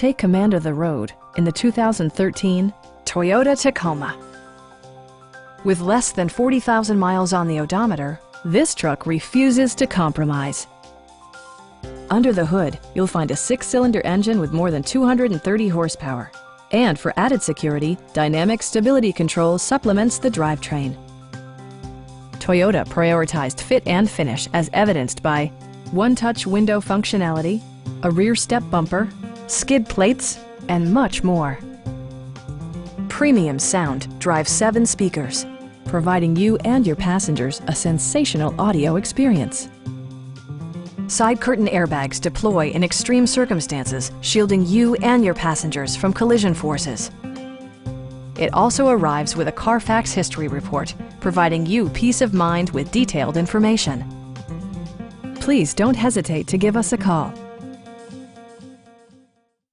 Take command of the road in the 2013 Toyota Tacoma. With less than 40,000 miles on the odometer, this truck refuses to compromise. Under the hood, you'll find a 6-cylinder engine with more than 230 horsepower. And for added security, Dynamic Stability Control supplements the drivetrain. Toyota prioritized fit and finish as evidenced by one-touch window functionality, a rear step bumper, skid plates, and much more. Premium sound drives 7 speakers, providing you and your passengers a sensational audio experience. Side curtain airbags deploy in extreme circumstances, shielding you and your passengers from collision forces. It also arrives with a Carfax history report, providing you peace of mind with detailed information. Please don't hesitate to give us a call.